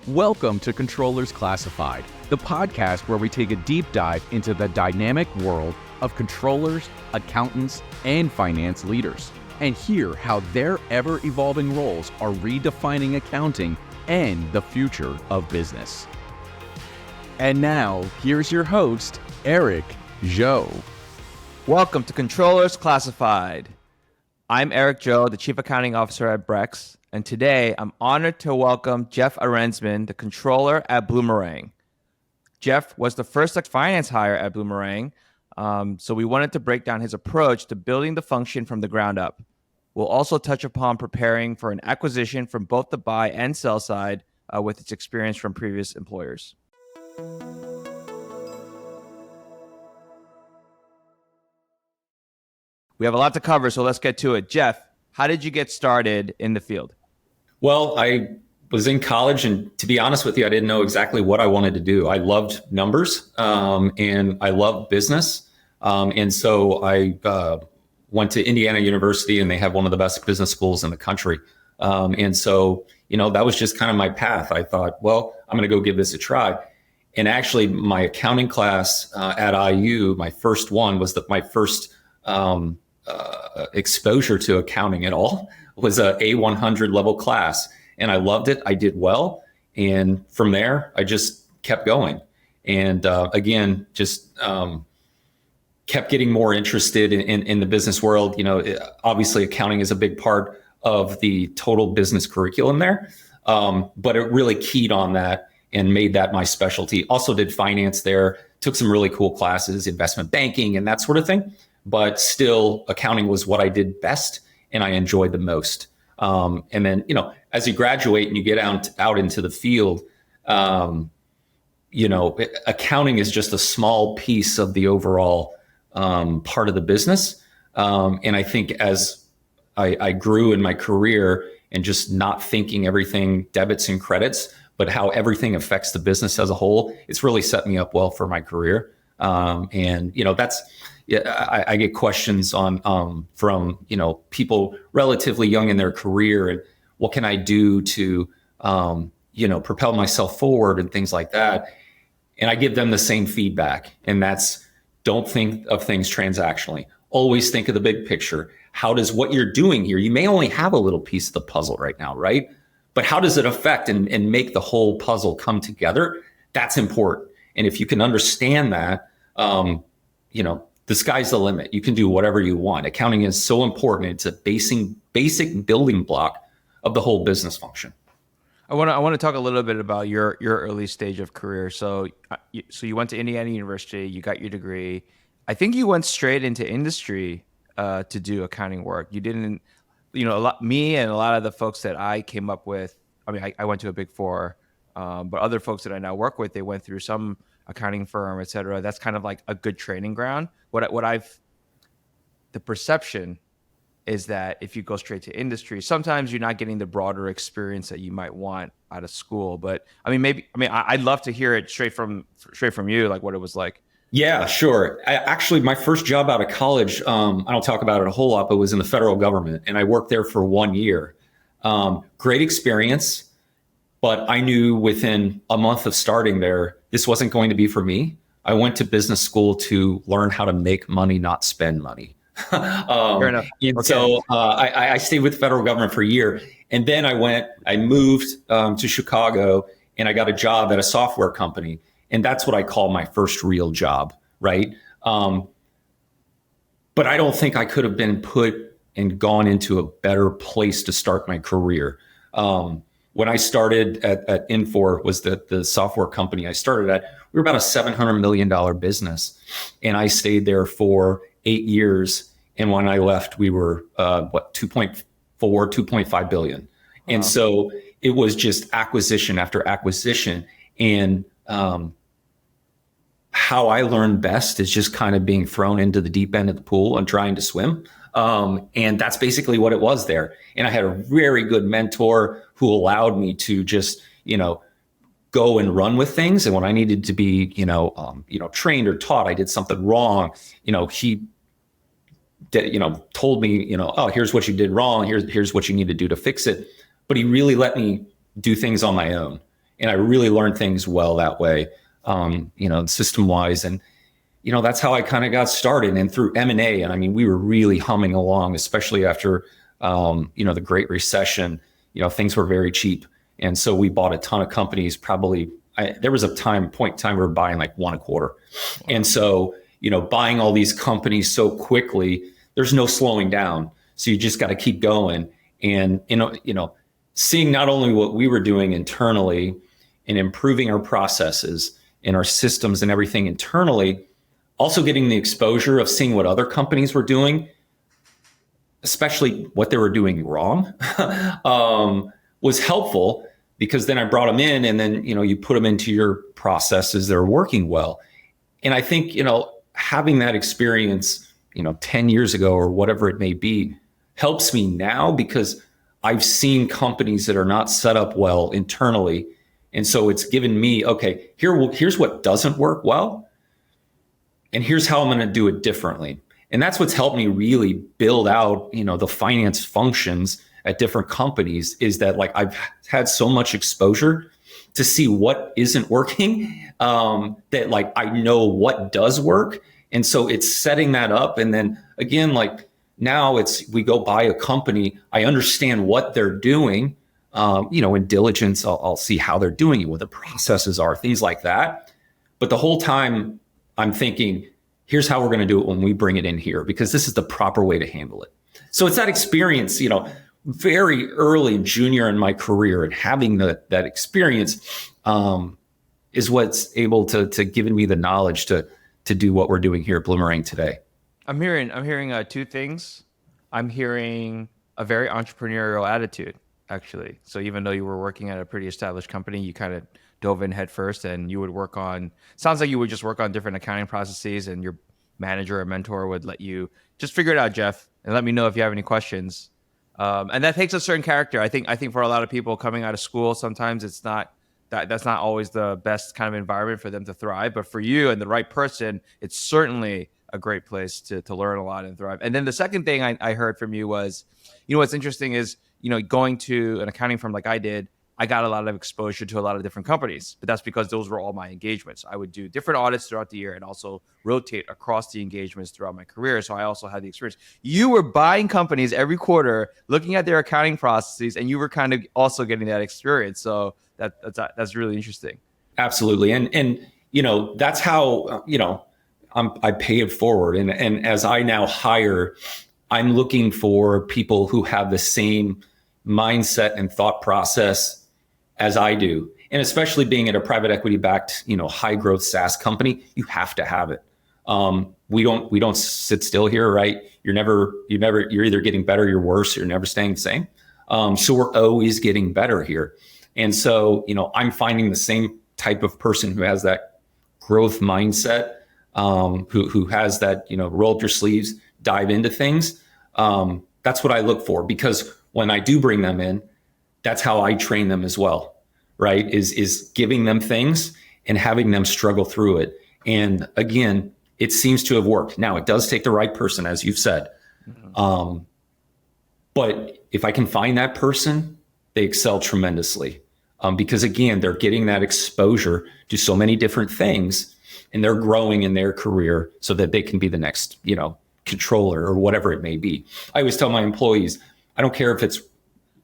Welcome to Controllers Classified, the podcast where we take a deep dive into the dynamic world of controllers, accountants, and finance leaders, and hear how their ever-evolving roles are redefining accounting and the future of business. And now, here's your host, Erik Zhou. Welcome to Controllers Classified. I'm Erik Zhou, the Chief Accounting Officer at Brex, and today I'm honored to welcome Jeff Arensman, the Controller at Bloomerang. Jeff was the first finance hire at Bloomerang, so we wanted to break down his approach to building the function from the ground up. We'll also touch upon preparing for an acquisition from both the buy and sell side with its experience from previous employers. We have a lot to cover, so let's get to it. Jeff, how did you get started in the field? Well, I was in college, and to be honest with you, I didn't know exactly what I wanted to do. I loved numbers, and I loved business. And so I went to Indiana University, and they have one of the best business schools in the country. And so, that was just kind of my path. I thought, well, I'm going to go give this a try. And actually, my accounting class at IU, my first one was my first exposure to accounting at all. Was a A100 level class, and I loved it. I did well, and from there I just kept going, and again just kept getting more interested in the business world. Obviously accounting is a big part of the total business curriculum there, but it really keyed on that and made that my specialty. Also did finance there, took some really cool classes, investment banking and that sort of thing, but still accounting was what I did best and I enjoyed the most. And then, as you graduate and you get out into the field, accounting is just a small piece of the overall part of the business. And I think as I grew in my career and just not thinking everything debits and credits, but how everything affects the business as a whole, it's really set me up well for my career. I get questions from people relatively young in their career, and what can I do to propel myself forward and things like that. And I give them the same feedback, and that's don't think of things transactionally. Always think of the big picture. How does what you're doing here? You may only have a little piece of the puzzle right now, right? But how does it affect and make the whole puzzle come together? That's important. And if you can understand that, the sky's the limit. You can do whatever you want. Accounting is so important. It's a basic building block of the whole business function. I want to talk a little bit about your early stage of career. So you went to Indiana University, you got your degree. I think you went straight into industry to do accounting work. You didn't, me and a lot of the folks that I came up with. I mean, I went to a Big Four, but other folks that I now work with, they went through some accounting firm, et cetera. That's kind of like a good training ground. The perception is that if you go straight to industry, sometimes you're not getting the broader experience that you might want out of school. But I'd love to hear it straight from you, like what it was like. Yeah, sure. Actually, my first job out of college, I don't talk about it a whole lot, but was in the federal government, and I worked there for 1 year. Great experience, but I knew within a month of starting there, this wasn't going to be for me. I went to business school to learn how to make money, not spend money. Fair enough. And okay. So I stayed with the federal government for a year. And then I moved to Chicago, and I got a job at a software company. And that's what I call my first real job, right? But I don't think I could have been put and gone into a better place to start my career. When I started at Infor, was the software company I started at, we were about a $700 million business. And I stayed there for 8 years. And when I left, we were 2.5 billion. Wow. And so it was just acquisition after acquisition. And how I learned best is just kind of being thrown into the deep end of the pool and trying to swim. And that's basically what it was there. And I had a very good mentor who allowed me to just, go and run with things. And when I needed to be, trained or taught, I did something wrong, he told me, oh, here's what you did wrong. Here's what you need to do to fix it. But he really let me do things on my own. And I really learned things well that way, system wise. And, that's how I kind of got started, and through M&A. And I mean, we were really humming along, especially after, the Great Recession. Things were very cheap. And so we bought a ton of companies. There was a point in time we were buying like one a quarter. Wow. And so, buying all these companies so quickly, there's no slowing down. So you just got to keep going. And, seeing not only what we were doing internally and improving our processes and our systems and everything internally, also getting the exposure of seeing what other companies were doing, especially what they were doing wrong, was helpful, because then I brought them in, and then, you put them into your processes that are working well. And I think, having that experience, 10 years ago or whatever it may be, helps me now, because I've seen companies that are not set up well internally. And so it's given me, okay, here's what doesn't work well, and here's how I'm going to do it differently. And that's what's helped me really build out, the finance functions at different companies, is that like I've had so much exposure to see what isn't working, that like I know what does work. And so it's setting that up. And then again, like now we go buy a company, I understand what they're doing, in diligence, I'll see how they're doing it, what the processes are, things like that. But the whole time I'm thinking, here's how we're going to do it when we bring it in here, because this is the proper way to handle it. So it's that experience, very early junior in my career, and having that experience is what's able to give me the knowledge to do what we're doing here at Bloomerang today. I'm hearing two things. I'm hearing a very entrepreneurial attitude, actually. So even though you were working at a pretty established company, you kind of dove in head first, and you would sounds like you would just work on different accounting processes, and your manager or mentor would let you just figure it out, Jeff, and let me know if you have any questions. And that takes a certain character. I think for a lot of people coming out of school, sometimes it's not that's not always the best kind of environment for them to thrive. But for you and the right person, it's certainly a great place to learn a lot and thrive. And then the second thing I heard from you was, what's interesting is, going to an accounting firm like I did, I got a lot of exposure to a lot of different companies, but that's because those were all my engagements. I would do different audits throughout the year and also rotate across the engagements throughout my career. So I also had the experience. You were buying companies every quarter, looking at their accounting processes, and you were kind of also getting that experience. So that's really interesting. Absolutely. And that's how, I pay it forward. And as I now hire, I'm looking for people who have the same mindset and thought process as I do. And especially being at a private equity backed, high growth SaaS company, you have to have it. We don't sit still here, right? You're either getting better, you're worse, you're never staying the same. So we're always getting better here. And so, I'm finding the same type of person who has that growth mindset, who has that, roll up your sleeves, dive into things. That's what I look for, because when I do bring them in, that's how I train them as well, right? Is giving them things and having them struggle through it. And again, it seems to have worked. Now, it does take the right person, as you've said. Mm-hmm. But if I can find that person, they excel tremendously, because again, they're getting that exposure to so many different things, and they're growing in their career so that they can be the next, controller or whatever it may be. I always tell my employees, I don't care if it's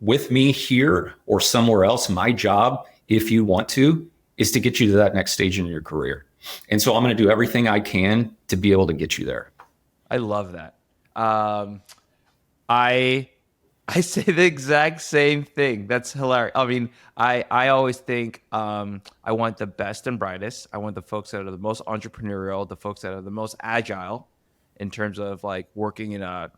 with me here or somewhere else. My job, if you want to, is to get you to that next stage in your career. And so I'm going to do everything I can to be able to get you there. I love that. I say the exact same thing. That's hilarious. I mean, I always think I want the best and brightest. I want the folks that are the most entrepreneurial, the folks that are the most agile in terms of like working in a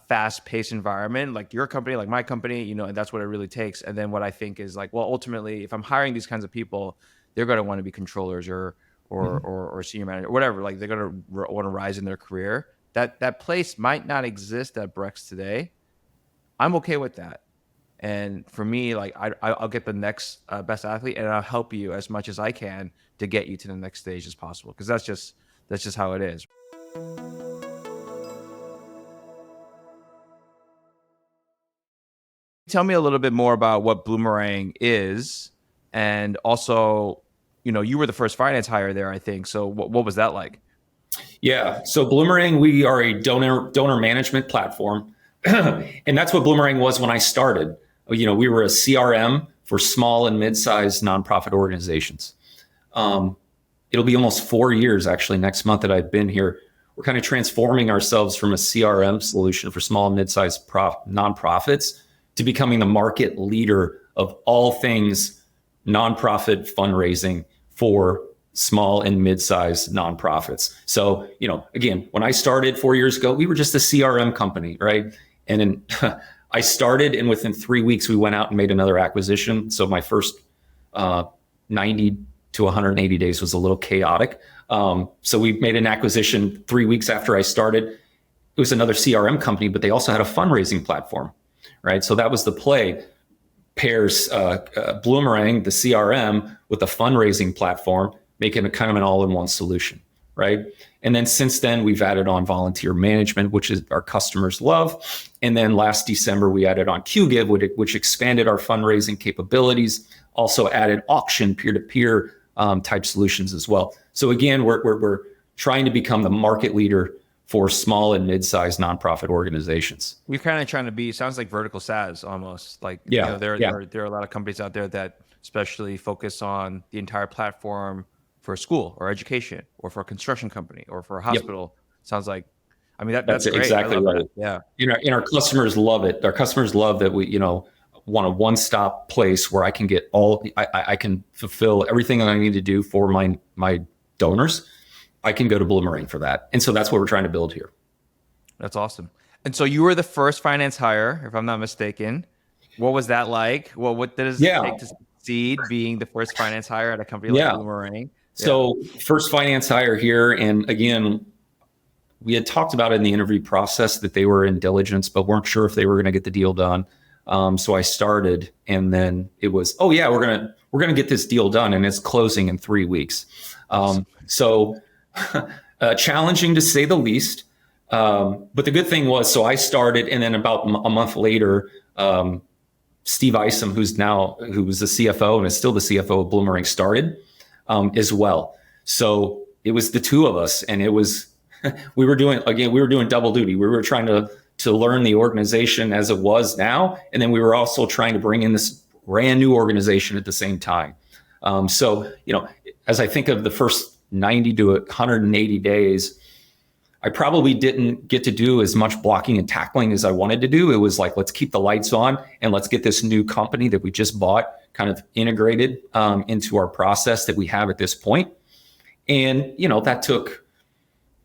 fast-paced environment, like your company, like my company, and that's what it really takes. And then what I think is like, well, ultimately, if I'm hiring these kinds of people, they're going to want to be controllers or senior manager, or whatever. Like they're going to want to rise in their career. That place might not exist at Brex today. I'm okay with that. And for me, like I'll get the next best athlete, and I'll help you as much as I can to get you to the next stage as possible, because that's just how it is. tell me a little bit more about what Bloomerang is, and also, you were the first finance hire there, I think. So what was that like? Yeah. So Bloomerang, we are a donor management platform. And that's what Bloomerang was when I started. We were a CRM for small and mid-sized nonprofit organizations. It'll be almost 4 years actually next month that I've been here. We're kind of transforming ourselves from a CRM solution for small and mid-sized nonprofits to becoming the market leader of all things nonprofit fundraising for small and mid-sized nonprofits. So, again, when I started 4 years ago, we were just a CRM company, right? And then I started, and within 3 weeks, we went out and made another acquisition. So my first 90 to 180 days was a little chaotic. So we made an acquisition 3 weeks after I started. It was another CRM company, but they also had a fundraising platform, right? So that was the play. Pairs Bloomerang, the CRM, with a fundraising platform, making a kind of an all-in-one solution, right? And then since then, we've added on volunteer management, which is our customers love. And then last December, we added on QGive, which expanded our fundraising capabilities, also added auction, peer-to-peer type solutions as well. So again, we're trying to become the market leader for small and mid-sized nonprofit organizations. We're kind of trying to be, sounds like vertical SaaS almost. Like, there are a lot of companies out there that especially focus on the entire platform for a school or education or for a construction company or for a hospital. Sounds like, that's great. Exactly right. That. Yeah. And our customers love it. Our customers love that we, want a one-stop place where I can get I can fulfill everything that I need to do for my donors. I can go to Bloomerang for that. And so that's what we're trying to build here. That's awesome. And so you were the first finance hire, if I'm not mistaken. What was that like? Well, what does it take to succeed being the first finance hire at a company like Bloomerang? So first finance hire here. And again, we had talked about it in the interview process that they were in diligence, but weren't sure if they were going to get the deal done. So I started, and then it was, we're going to get this deal done, and it's closing in 3 weeks. So challenging to say the least. But the good thing was, so I started, and then about a month later, Steve Isom, who was the CFO and is still the CFO of Bloomerang, started as well. So it was the two of us, and it was we were doing double duty. We were trying to learn the organization as it was now, and then we were also trying to bring in this brand new organization at the same time. So as I think of the first 90 to 180 days, I probably didn't get to do as much blocking and tackling as I wanted to do. It was like, let's keep the lights on and let's get this new company that we just bought kind of integrated into our process that we have at this point. And, that took,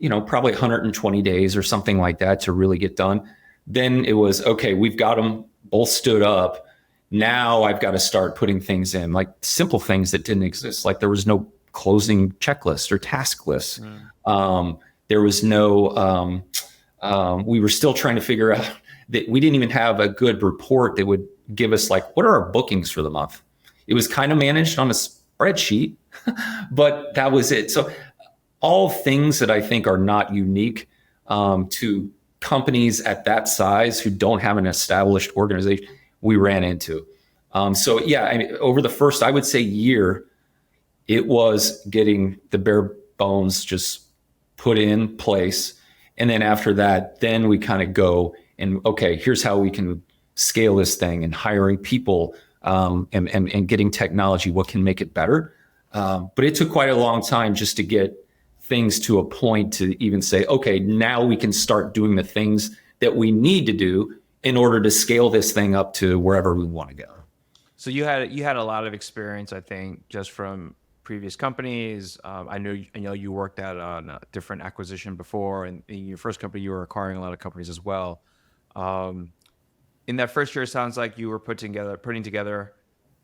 probably 120 days or something like that to really get done. Then it was, okay, we've got them both stood up. Now I've got to start putting things in, like simple things that didn't exist. Like there was no closing checklist or task list. There was no, we were still trying to figure out that we didn't even have a good report that would give us like, what are our bookings for the month? It was kind of managed on a spreadsheet, but that was it. So all things that I think are not unique to companies at that size who don't have an established organization, we ran into. Over the first, I would say, year, it was getting the bare bones just put in place. And then after that, then we kind of go and, okay, here's how we can scale this thing, and hiring people and getting technology, what can make it better. But it took quite a long time just to get things to a point to even say, okay, now we can start doing the things that we need to do in order to scale this thing up to wherever we want to go. So you had a lot of experience, I think, just from previous companies. I know you worked on a different acquisition before, and in your first company, you were acquiring a lot of companies as well. In that first year, it sounds like you were putting together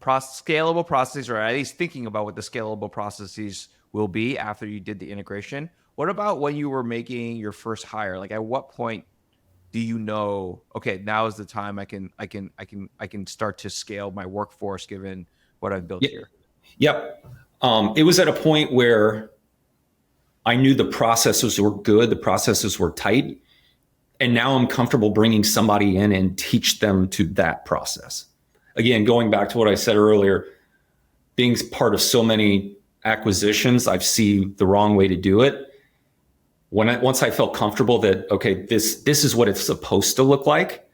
scalable processes, or at least thinking about what the scalable processes will be after you did the integration. What about when you were making your first hire? Like, at what point do you know, okay, now is the time I can start to scale my workforce given what I've built here? Yep. It was at a point where I knew the processes were good, the processes were tight, And now I'm comfortable bringing somebody in and teach them to that process. Again, going back to what I said earlier, being part of so many acquisitions, I've seen the wrong way to do it. Once I felt comfortable that, okay, this is what it's supposed to look like,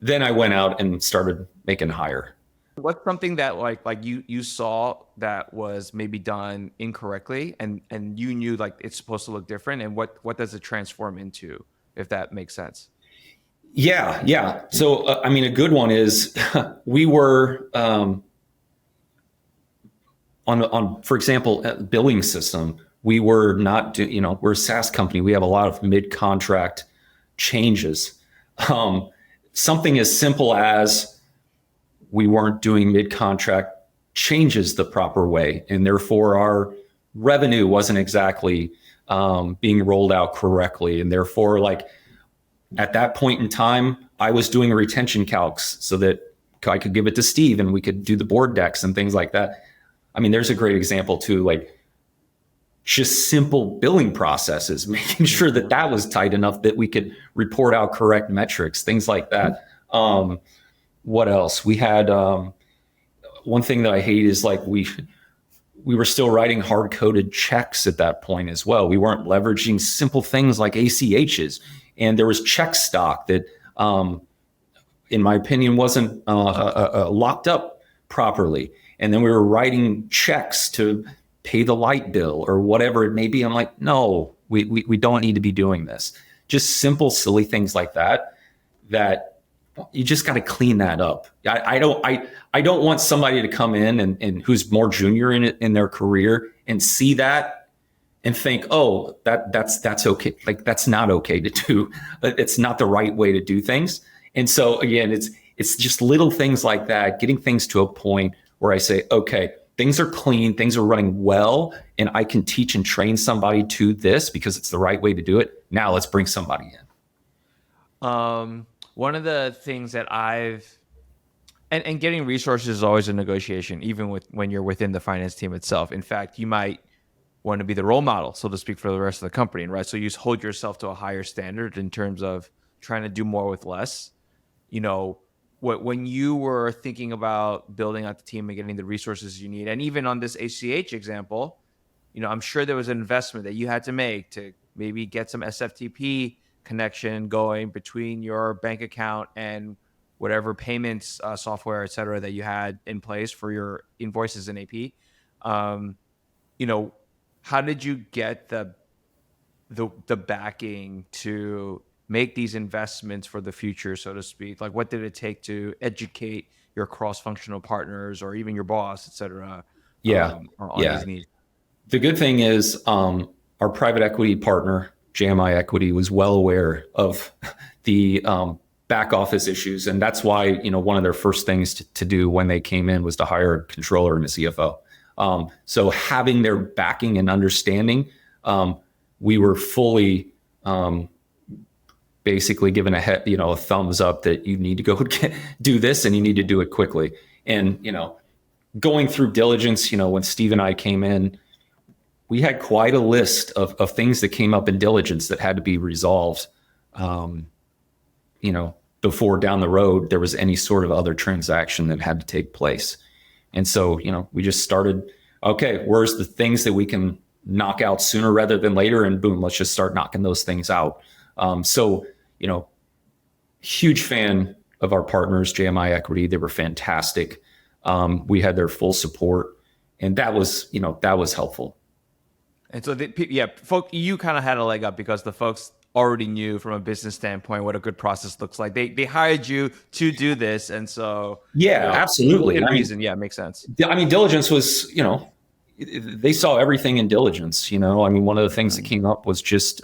then I went out and started making hire. What's something that like you saw that was maybe done incorrectly and you knew like it's supposed to look different, and what does it transform into, if that makes sense? Yeah. So, a good one is we were on, for example, billing system. We were not, we're a SaaS company. We have a lot of mid-contract changes. Something as simple as we weren't doing mid-contract changes the proper way, and therefore our revenue wasn't exactly being rolled out correctly, and therefore, like, at that point in time, I was doing retention calcs so that I could give it to Steve and we could do the board decks and things like that. There's a great example too, like just simple billing processes, making sure that that was tight enough that we could report out correct metrics, things like that. What else? We had one thing that I hate is like we were still writing hard-coded checks at that point as well. We weren't leveraging simple things like ACHs. And there was check stock that, in my opinion, wasn't locked up properly. And then we were writing checks to pay the light bill or whatever it may be. I'm like, no, we don't need to be doing this. Just simple, silly things like that you just got to clean that up. I don't want somebody to come in and who's more junior in their career and see that and think, oh, that's okay. Like, that's not okay to do. It's not the right way to do things. And so again, it's just little things like that, getting things to a point where I say, okay, things are clean, things are running well, and I can teach and train somebody to this because it's the right way to do it. Now let's bring somebody in. One of the things that and getting resources is always a negotiation, even when you're within the finance team itself. In fact, you might want to be the role model, so to speak, for the rest of the company, right? So you hold yourself to a higher standard in terms of trying to do more with less. When you were thinking about building out the team and getting the resources you need, and even on this ACH example, I'm sure there was an investment that you had to make to maybe get some SFTP connection going between your bank account and whatever payments software, et cetera, that you had in place for your invoices and AP. How did you get the backing to make these investments for the future, so to speak? Like, what did it take to educate your cross-functional partners or even your boss, et cetera? On these needs? The good thing is our private equity partner, JMI Equity, was well aware of the back office issues. And that's why, one of their first things to do when they came in was to hire a controller and a CFO. So having their backing and understanding, we were fully basically given a thumbs up that you need to go do this and you need to do it quickly. And, going through diligence, when Steve and I came in, we had quite a list of things that came up in diligence that had to be resolved, before down the road there was any sort of other transaction that had to take place. And so, we just started, okay, where's the things that we can knock out sooner rather than later? And boom, let's just start knocking those things out. Huge fan of our partners, JMI Equity. They were fantastic. We had their full support, and that was helpful. And so, you kind of had a leg up because the folks already knew from a business standpoint what a good process looks like. They hired you to do this, and so absolutely. Makes sense. Diligence was, they saw everything in diligence. One of the things that came up was just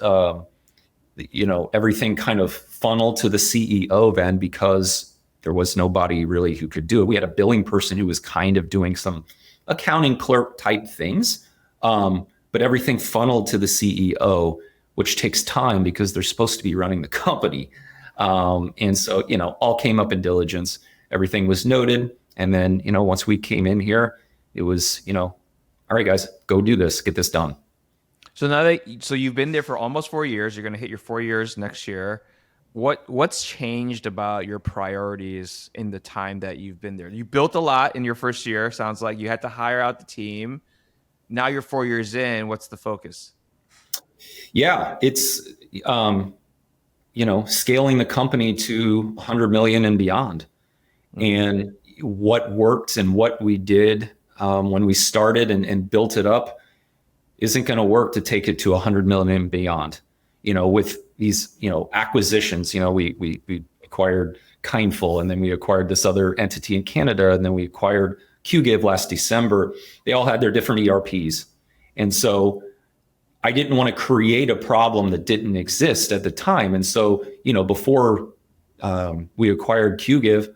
everything kind of funneled to the CEO then, because there was nobody really who could do it. We had a billing person who was kind of doing some accounting clerk type things, but everything funneled to the CEO, which takes time because they're supposed to be running the company. And so, all came up in diligence. Everything was noted. And then, once we came in here, it was, all right, guys, go do this, get this done. So now so you've been there for almost 4 years. You're going to hit your 4 years next year. what's changed about your priorities in the time that you've been there? You built a lot in your first year. Sounds like you had to hire out the team. Now you're 4 years in. What's the focus? Yeah, it's scaling the company to 100 million and beyond. And what worked and what we did when we started and built it up isn't going to work to take it to 100 million and beyond. With these acquisitions, we acquired Kindful, and then we acquired this other entity in Canada, and then we acquired QGive last December. They all had their different ERPs, and so I didn't want to create a problem that didn't exist at the time. And so before we acquired QGive,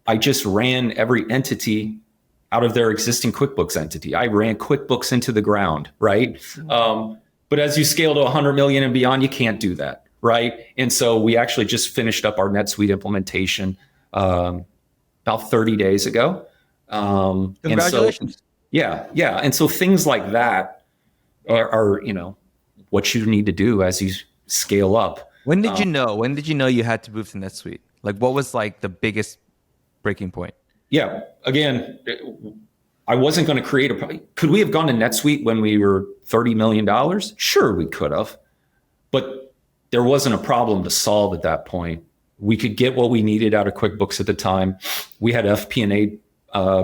I just ran every entity out of their existing QuickBooks entity. I ran QuickBooks into the ground, right? But as you scale to 100 million and beyond, you can't do that, right? And so we actually just finished up our NetSuite implementation about 30 days ago. Congratulations. Yeah. And so things like that are what you need to do as you scale up. When did you know? When did you know you had to move to NetSuite? Like, what was like the biggest breaking point? Yeah. Again, I wasn't going to create could we have gone to NetSuite when we were $30 million? Sure, we could have, but there wasn't a problem to solve at that point. We could get what we needed out of QuickBooks at the time. We had FP&A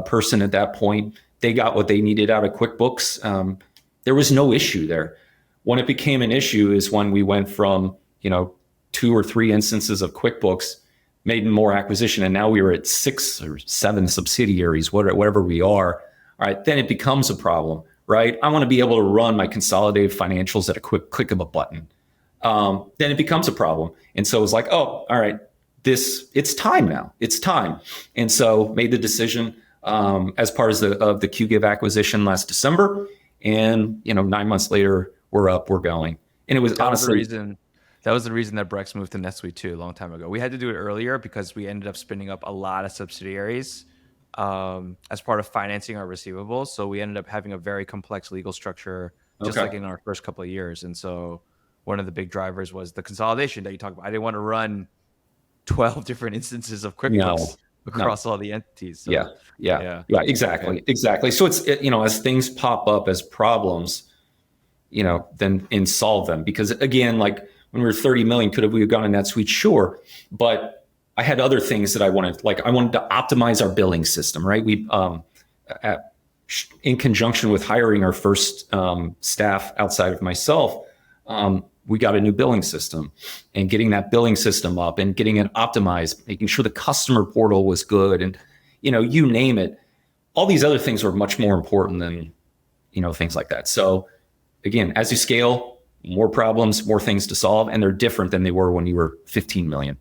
person at that point. They got what they needed out of QuickBooks. There was no issue there. When it became an issue is when we went from 2 or 3 instances of QuickBooks, made more acquisition, and now we were at 6 or 7 subsidiaries, whatever we are. All right, then it becomes a problem, right? I want to be able to run my consolidated financials at a quick click of a button. Then it becomes a problem. And so it was like, oh, all right, it's time now. It's time. And so made the decision as part of the QGive acquisition last December. And 9 months later, we're up, we're going. And it was That honestly was the reason that Brex moved to NetSuite too a long time ago. We had to do it earlier because we ended up spinning up a lot of subsidiaries as part of financing our receivables. So we ended up having a very complex legal structure, just like in our first couple of years. And so one of the big drivers was the consolidation that you talked about. I didn't want to run 12 different instances of QuickBooks across all the entities. So, yeah, exactly. So it's as things pop up as problems, then solve them. Because again, like when we were 30 million, could we have gone to NetSuite? Sure. But I had other things that I wanted. Like I wanted to optimize our billing system, right? We, in conjunction with hiring our first staff outside of myself, we got a new billing system, and getting that billing system up and getting it optimized, making sure the customer portal was good, and you name it. All these other things were much more important than things like that. So again, as you scale, more problems, more things to solve, and they're different than they were when you were 15 million.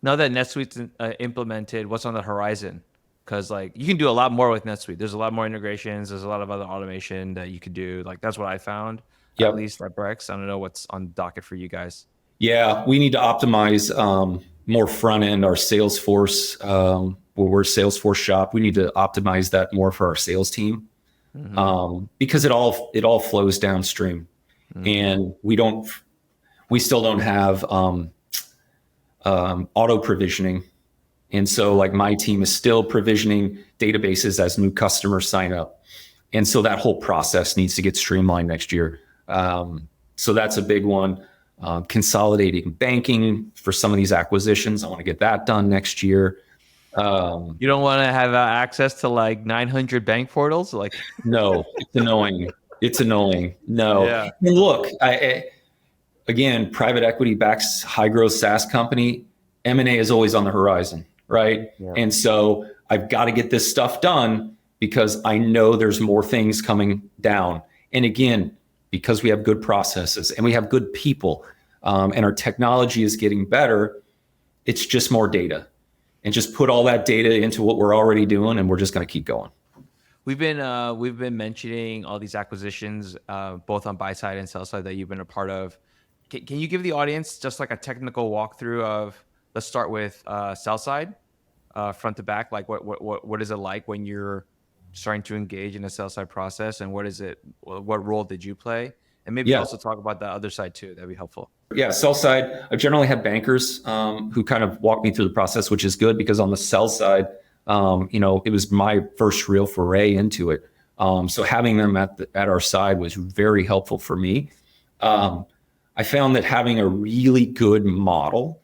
Now that NetSuite's implemented, what's on the horizon? Because you can do a lot more with NetSuite. There's a lot more integrations. There's a lot of other automation that you could do. That's what I found, at least at Brex. I don't know what's on the docket for you guys. Yeah, we need to optimize more front end, our Salesforce. We're a Salesforce shop. We need to optimize that more for our sales team, because it all flows downstream, and we still don't have auto provisioning. And so my team is still provisioning databases as new customers sign up. And so that whole process needs to get streamlined next year. So that's a big one. Consolidating banking for some of these acquisitions. I want to get that done next year. You don't want to have access to 900 bank portals? No, it's annoying. It's annoying. No. Yeah. And look, again, private equity backs high growth SaaS company. M&A is always on the horizon, right? Yeah. And so I've got to get this stuff done because I know there's more things coming down. And again, because we have good processes and we have good people, and our technology is getting better, it's just more data. And just put all that data into what we're already doing, and we're just going to keep going. We've been mentioning all these acquisitions, both on buy side and sell side, that you've been a part of. Can you give the audience just a technical walkthrough of? Let's start with sell side, front to back. What is it like when you're starting to engage in a sell side process, and what role did you play? And maybe Yeah. also talk about the other side too. That'd be helpful. Yeah, sell side, I generally have bankers who kind of walk me through the process, which is good because on the sell side, it was my first real foray into it. So having them at our side was very helpful for me. I found that having a really good model,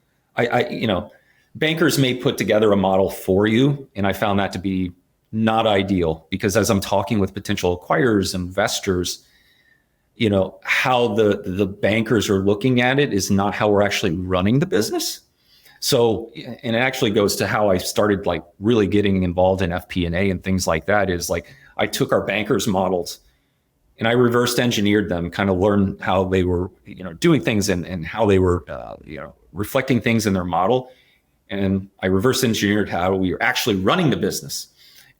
bankers may put together a model for you, and I found that to be not ideal because as I'm talking with potential acquirers, investors, how the bankers are looking at it is not how we're actually running the business. So, and it actually goes to how I started like really getting involved in FP&A and things like that is like, I took our bankers models and I reversed engineered them, kind of learned how they were, doing things and how they were, reflecting things in their model. And I reverse engineered how we were actually running the business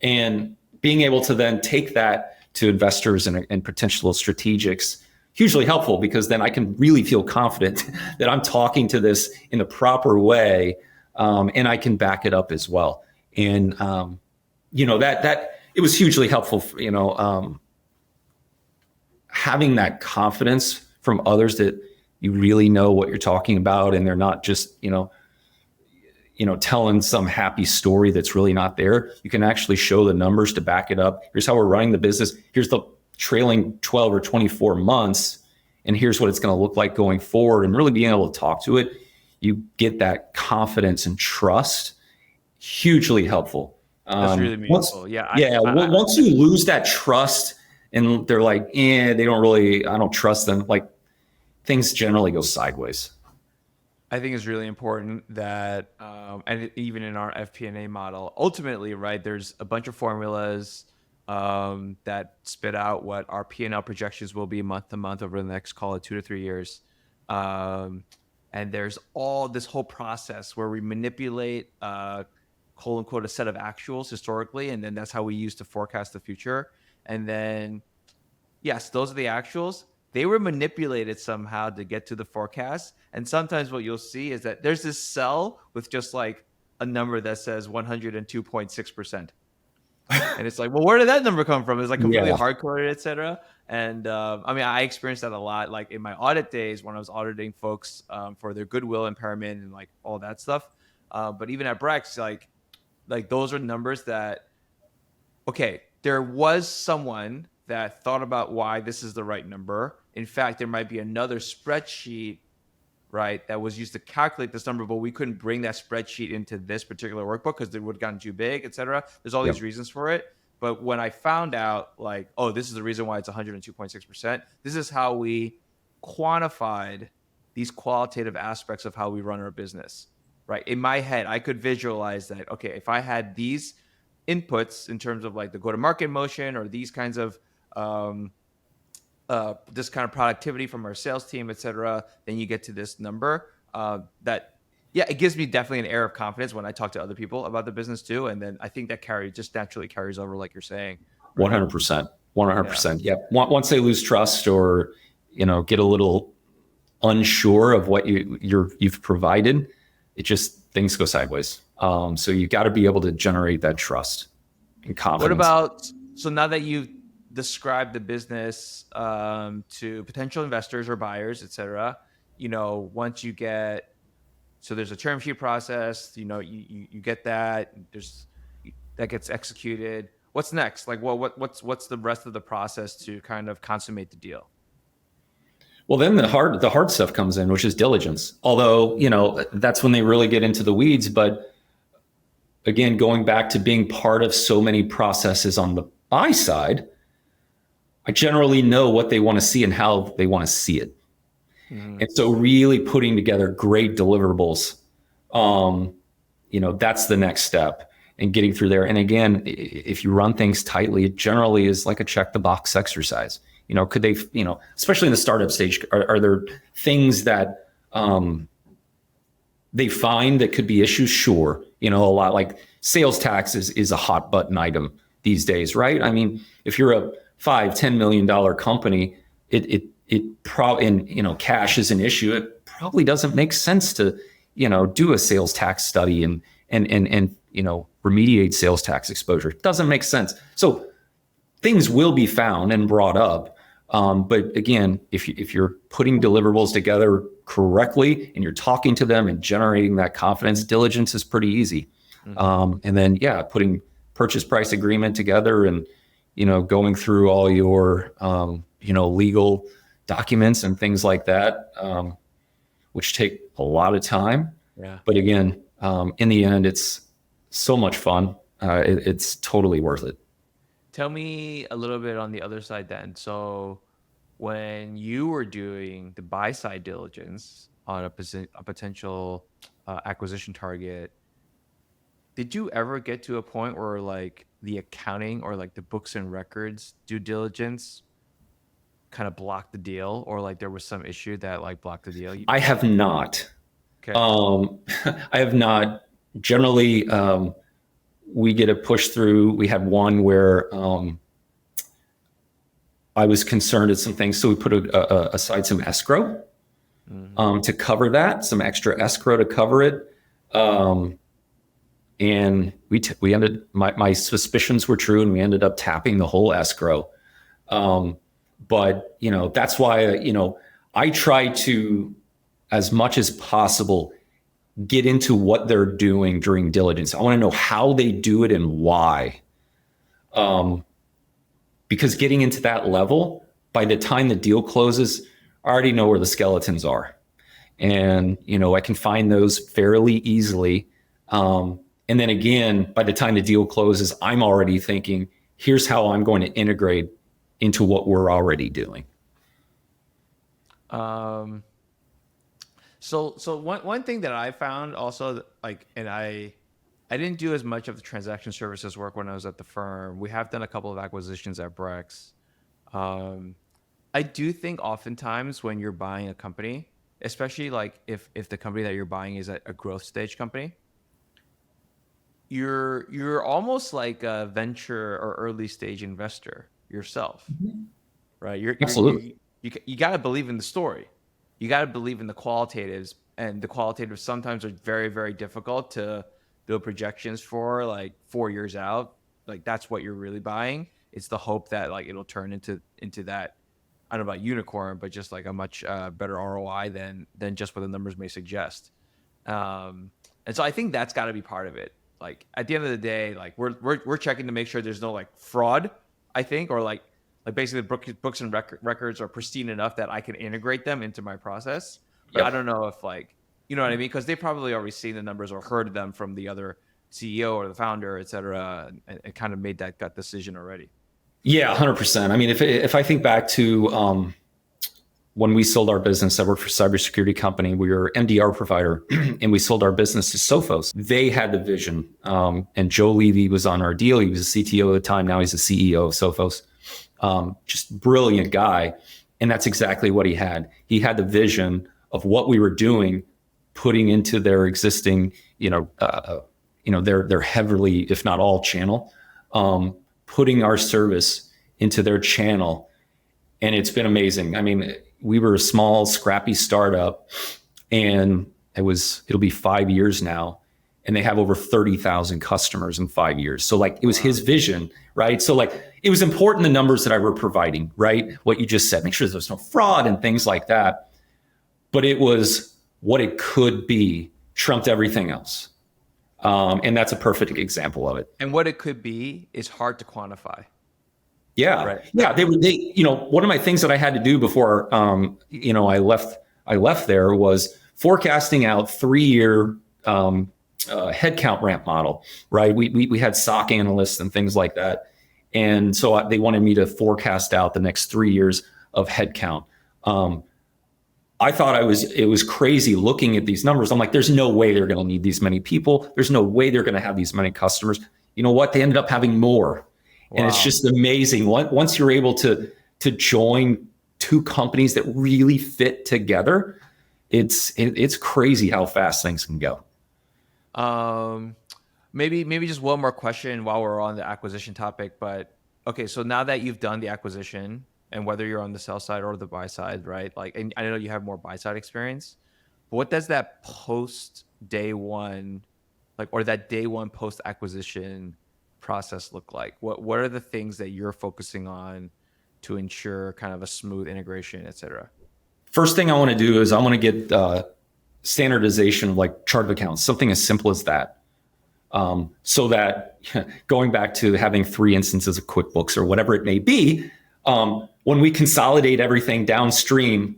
and being able to then take that to investors and potential strategics, hugely helpful because then I can really feel confident that I'm talking to this in the proper way, and I can back it up as well. And that it was hugely helpful. Having that confidence from others that you really know what you're talking about, and they're not just telling some happy story that's really not there. You can actually show the numbers to back it up. Here's how we're running the business. Here's the trailing 12 or 24 months. And here's what it's going to look like going forward. And really being able to talk to it, you get that confidence and trust. Hugely helpful. That's really meaningful. Once you lose that trust and they're like, I don't trust them. Like things generally go sideways. I think it's really important that, and even in our FP&A model, ultimately, right, there's a bunch of formulas that spit out what our P&L projections will be month to month over the next, call it 2 to 3 years. And there's this whole process where we manipulate, quote unquote, a set of actuals historically, and then that's how we use to forecast the future. And then, yes, those are the actuals. They were manipulated somehow to get to the forecast. And sometimes what you'll see is that there's this cell with just like a number that says 102.6%. And it's like, well, where did that number come from? It's like completely hard-coded, et cetera. And I experienced that a lot, like in my audit days when I was auditing folks for their goodwill impairment and like all that stuff. But even at Brex, like those are numbers that, okay, there was someone that thought about why this is the right number. In fact, there might be another spreadsheet, right, that was used to calculate this number, but we couldn't bring that spreadsheet into this particular workbook because it would have gotten too big, et cetera. There's all these reasons for it. But when I found out, like, oh, this is the reason why it's 102.6%, this is how we quantified these qualitative aspects of how we run our business, right? In my head, I could visualize that, okay, if I had these inputs in terms of like the go-to-market motion or these kinds of this kind of productivity from our sales team, et cetera, then you get to this number it gives me definitely an air of confidence when I talk to other people about the business too. And then I think that just naturally carries over, like you're saying. Right? 100%. Yeah. Once they lose trust or, get a little unsure of what you've provided, things go sideways. So you got to be able to generate that trust and confidence. So now that you've described the business to potential investors or buyers, et cetera, once you get, so there's a term sheet process, you get that, that gets executed. What's next? Like, what's the rest of the process to kind of consummate the deal? Well, then the hard stuff comes in, which is diligence. Although, that's when they really get into the weeds. But again, going back to being part of so many processes on the buy side, I generally know what they want to see and how they want to see it. Mm-hmm. And so really putting together great deliverables, that's the next step and getting through there. And again, if you run things tightly, it generally is like a check the box exercise. Could they, especially in the startup stage, are there things that they find that could be issues? Sure. A lot like sales tax is a hot button item these days, right? I mean, if you're a $5-10 million company, it probably, and cash is an issue. It probably doesn't make sense to, do a sales tax study and remediate sales tax exposure. It doesn't make sense. So things will be found and brought up. But again, if you're putting deliverables together correctly and you're talking to them and generating that confidence, diligence is pretty easy. And then, putting purchase price agreement together and, going through all your, legal documents and things like that, which take a lot of time. Yeah. But again, in the end, it's so much fun. It's totally worth it. Tell me a little bit on the other side then. So when you were doing the buy side diligence on a potential acquisition target, did you ever get to a point where like the accounting or like the books and records due diligence kind of blocked the deal, or like there was some issue that like blocked the deal? I have not. Okay. I have not. Generally, we get a push through. We had one where I was concerned at some things, so we put aside some escrow to cover that, some extra escrow to cover it. And we ended, my suspicions were true, and we ended up tapping the whole escrow. But that's why I try to, as much as possible, get into what they're doing during diligence. I want to know how they do it and why. Because getting into that level, by the time the deal closes, I already know where the skeletons are. And, I can find those fairly easily. And then again, by the time the deal closes, I'm already thinking, here's how I'm going to integrate into what we're already doing. So one thing that I found also, like, and I didn't do as much of the transaction services work when I was at the firm. We have done a couple of acquisitions at Brex. I do think oftentimes when you're buying a company, especially like if the company that you're buying is a growth stage company, you're almost like a venture or early stage investor yourself, right? Absolutely. You got to believe in the story. You got to believe in the qualitatives, and the qualitatives sometimes are very, very difficult to build projections for, like 4 years out. Like that's what you're really buying. It's the hope that like it'll turn into that, I don't know about unicorn, but just like a much better ROI than just what the numbers may suggest. And so I think that's got to be part of it. Like at the end of the day, like we're checking to make sure there's no like fraud, I think, or like basically the books and records are pristine enough that I can integrate them into my process. But I don't know if like, you know what I mean? Because they probably already seen the numbers or heard them from the other CEO or the founder, et cetera, and kind of made that gut decision already. Yeah, 100%. I mean, if I think back to when we sold our business, I worked for a cybersecurity company. We were an MDR provider, and we sold our business to Sophos. They had the vision, and Joe Levy was on our deal. He was the CTO at the time. Now he's the CEO of Sophos. Just brilliant guy. And that's exactly what he had. He had the vision of what we were doing, putting into their existing, their heavily, if not all channel, putting our service into their channel. And it's been amazing. I mean, we were a small, scrappy startup, and it'll be 5 years now. And they have over 30,000 customers in 5 years. So like it was his vision, right? So like it was important, the numbers that I were providing, right? What you just said, make sure there's no fraud and things like that. But it was what it could be trumped everything else. And that's a perfect example of it. And what it could be is hard to quantify. Yeah. Right. Yeah. They one of my things that I had to do before, I left there was forecasting out 3-year, headcount ramp model, right? We had SOC analysts and things like that. And so they wanted me to forecast out the next 3 years of headcount. I thought it was crazy looking at these numbers. I'm like, there's no way they're going to need these many people. There's no way they're going to have these many customers. You know what? They ended up having more. Wow. And it's just amazing. Once you're able to join two companies that really fit together, it's crazy how fast things can go. Maybe just one more question while we're on the acquisition topic. But okay, so now that you've done the acquisition, and whether you're on the sell side or the buy side, right? Like, and I know you have more buy side experience, but what does that post day one, like, or that day one post acquisition process look like? What are the things that you're focusing on to ensure kind of a smooth integration, et cetera? First thing I want to do is I want to get standardization of like chart of accounts, something as simple as that. So that going back to having 3 instances of QuickBooks or whatever it may be, when we consolidate everything downstream,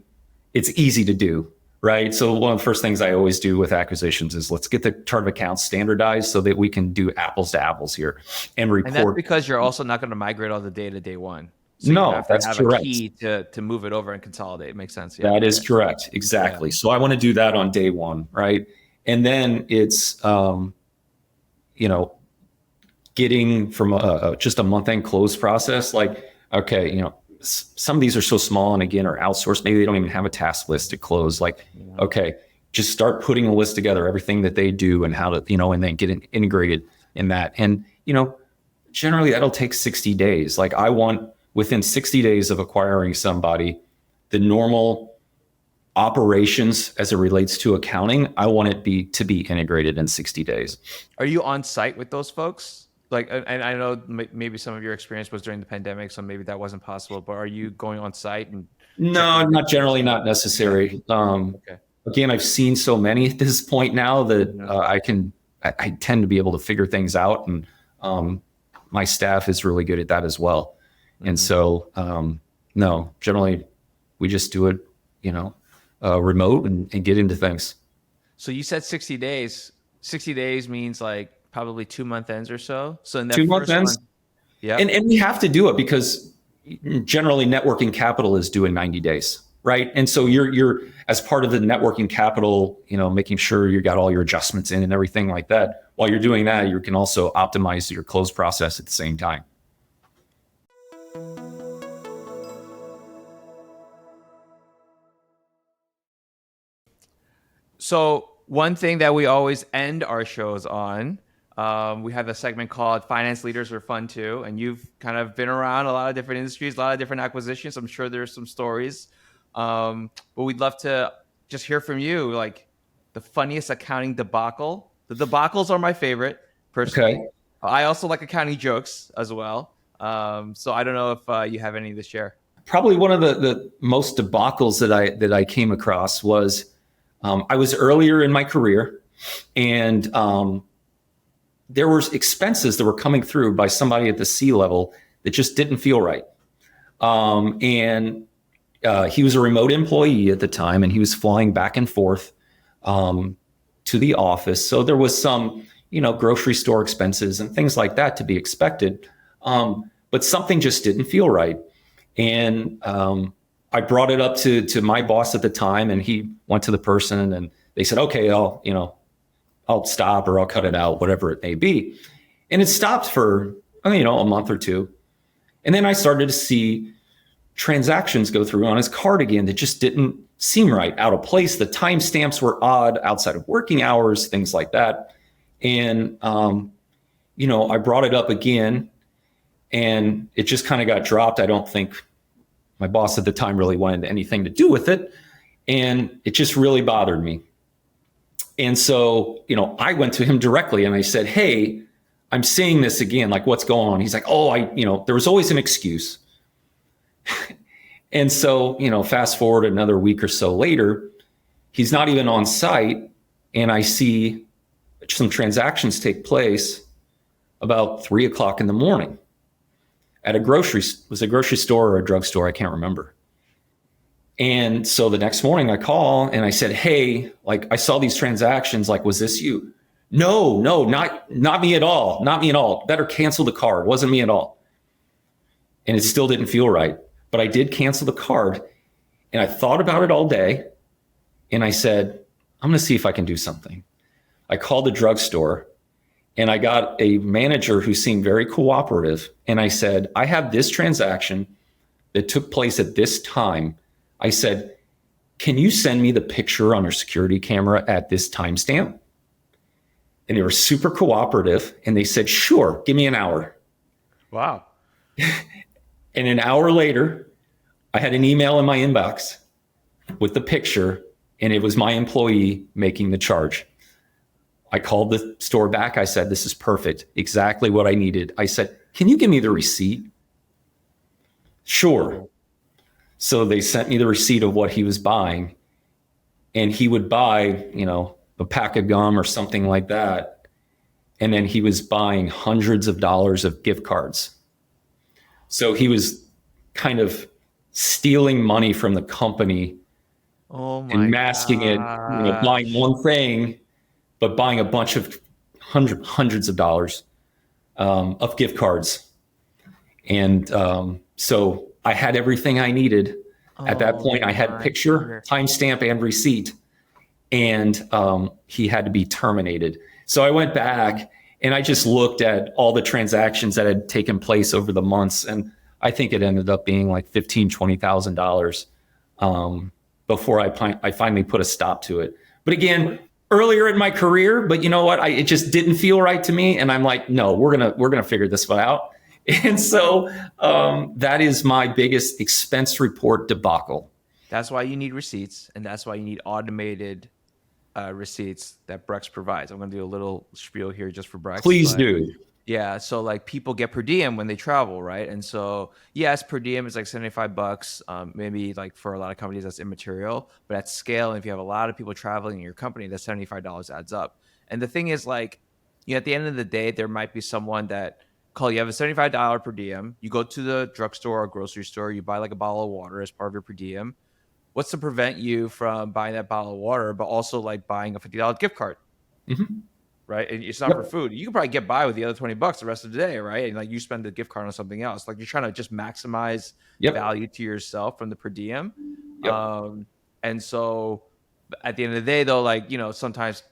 it's easy to do, right? So one of the first things I always do with acquisitions is let's get the chart of accounts standardized so that we can do apples to apples here and report. And that's because you're also not going to migrate all the data day one. So no, you have that's to have correct. a key to move it over and consolidate. It makes sense. Yeah. That is correct. Exactly. Yeah. So I want to do that on day one, right? And then it's, getting from just a month-end close process, like, okay, some of these are so small and again are outsourced. Maybe they don't even have a task list to close. Like, okay, just start putting a list together, everything that they do and how to, and then get it integrated in that. And, generally that'll take 60 days. Like I want within 60 days of acquiring somebody, the normal operations as it relates to accounting, I want it to be integrated in 60 days. Are you on site with those folks? Like, and I know maybe some of your experience was during the pandemic, so maybe that wasn't possible, but are you going on site? And no, not generally, not necessary. Okay. Again, I've seen so many at this point now that I tend to be able to figure things out, and my staff is really good at that as well. Mm-hmm. And so, no, generally we just do it, remote and get into things. So you said 60 days. 60 days means like probably 2 month ends or so. So in that 2 month ends. Yeah. And we have to do it because generally networking capital is due in 90 days. Right. And so you're as part of the networking capital, making sure you got all your adjustments in and everything like that. While you're doing that, you can also optimize your close process at the same time. So one thing that we always end our shows on, we have a segment called Finance Leaders Are Fun Too. And you've kind of been around a lot of different industries, a lot of different acquisitions. I'm sure there's some stories. But we'd love to just hear from you, like the funniest accounting debacle. The debacles are my favorite, personally. Okay. I also like accounting jokes as well. So I don't know if you have any to share. Probably one of the most debacles that I came across was I was earlier in my career, and there were expenses that were coming through by somebody at the C level that just didn't feel right. And he was a remote employee at the time, and he was flying back and forth to the office. So there was some, grocery store expenses and things like that to be expected. But something just didn't feel right. And I brought it up to my boss at the time, and he went to the person and they said, okay, I'll stop or I'll cut it out, whatever it may be. And it stopped for, a month or two. And then I started to see transactions go through on his card again that just didn't seem right, out of place. The timestamps were odd, outside of working hours, things like that. And, I brought it up again, and it just kind of got dropped. I don't think my boss at the time really wanted anything to do with it. And it just really bothered me. And so, I went to him directly and I said, hey, I'm seeing this again. Like, what's going on? He's like, there was always an excuse. And so, fast forward another week or so later, he's not even on site. And I see some transactions take place about 3:00 in the morning at a grocery store or a drugstore. I can't remember. And so the next morning I call and I said, hey, like I saw these transactions, like, was this you? No, not me at all. Not me at all. Better cancel the card. Wasn't me at all. And it still didn't feel right. But I did cancel the card, and I thought about it all day, and I said, I'm going to see if I can do something. I called the drugstore, and I got a manager who seemed very cooperative, and I said, I have this transaction that took place at this time. I said, can you send me the picture on your security camera at this timestamp? And they were super cooperative, and they said, sure, give me an hour. Wow. And an hour later, I had an email in my inbox with the picture, and it was my employee making the charge. I called the store back. I said, this is perfect. Exactly what I needed. I said, can you give me the receipt? Sure. So they sent me the receipt of what he was buying, and he would buy, a pack of gum or something like that. And then he was buying hundreds of dollars of gift cards. So he was kind of stealing money from the company and masking it, buying one thing, but buying a bunch of hundreds of dollars of gift cards. And so I had everything I needed. At that point, I had picture, timestamp, and receipt, and he had to be terminated. So I went back and I just looked at all the transactions that had taken place over the months, and I think it ended up being like $15,000-$20,000 before I finally put a stop to it. But again, earlier in my career, but you know what? It just didn't feel right to me, and I'm like, no, we're gonna figure this one out. And so that is my biggest expense report debacle. That's why you need receipts, and that's why you need automated receipts that Brex provides. I'm going to do a little spiel here just for Brex. Please do. Yeah, so like people get per diem when they travel, right? And so yes, per diem is like $75. Maybe like for a lot of companies that's immaterial, but at scale, and if you have a lot of people traveling in your company, that $75 adds up. And the thing is, like, at the end of the day, there might be someone that you have a $75 per diem. You go to the drugstore or grocery store, you buy like a bottle of water as part of your per diem. What's to prevent you from buying that bottle of water, but also like buying a $50 gift card, right? And it's not for food. You can probably get by with the other $20 the rest of the day, right? And like you spend the gift card on something else. Like you're trying to just maximize value to yourself from the per diem. And so at the end of the day, though, like, sometimes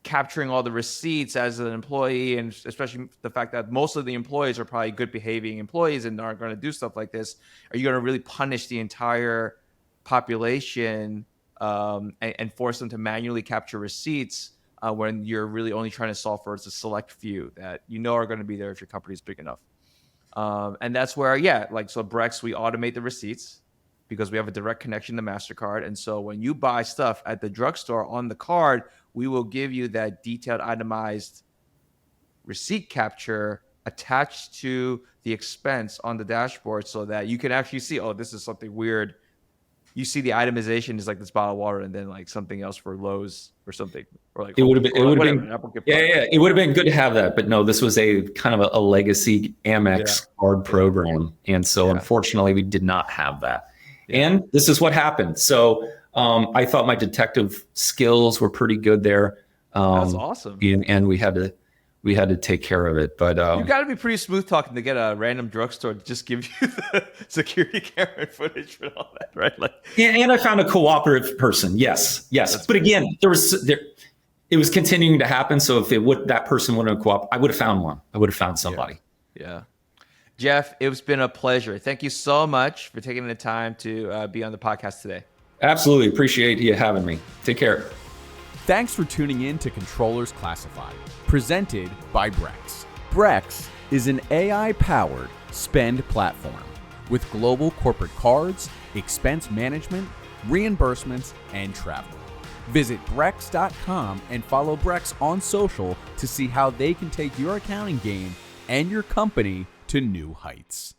capturing all the receipts as an employee, and especially the fact that most of the employees are probably good behaving employees and aren't going to do stuff like this, are you going to really punish the entire population and force them to manually capture receipts when you're really only trying to solve for a select few that are going to be there if your company is big enough? And that's where, so Brex, we automate the receipts because we have a direct connection to MasterCard. And so when you buy stuff at the drugstore on the card, we will give you that detailed itemized receipt capture attached to the expense on the dashboard so that you can actually see, oh, this is something weird. You see the itemization is like this bottle of water and then like something else for Lowe's or something. Or like it would have been it would have been good to have that, but no, this was a kind of a legacy Amex card program. And so unfortunately we did not have that. And this is what happened. So I thought my detective skills were pretty good there. That's awesome. And we had to take care of it. But you got to be pretty smooth talking to get a random drugstore to just give you the security camera footage for all that, right? Like, and I found a cooperative person. Yes. But again, it was continuing to happen. So if that person wouldn't have cooperated, I would have found one. I would have found somebody. Yeah. Jeff, it's been a pleasure. Thank you so much for taking the time to be on the podcast today. Absolutely. Appreciate you having me. Take care. Thanks for tuning in to Controllers Classified, presented by Brex. Brex is an AI-powered spend platform with global corporate cards, expense management, reimbursements, and travel. Visit Brex.com and follow Brex on social to see how they can take your accounting game and your company to new heights.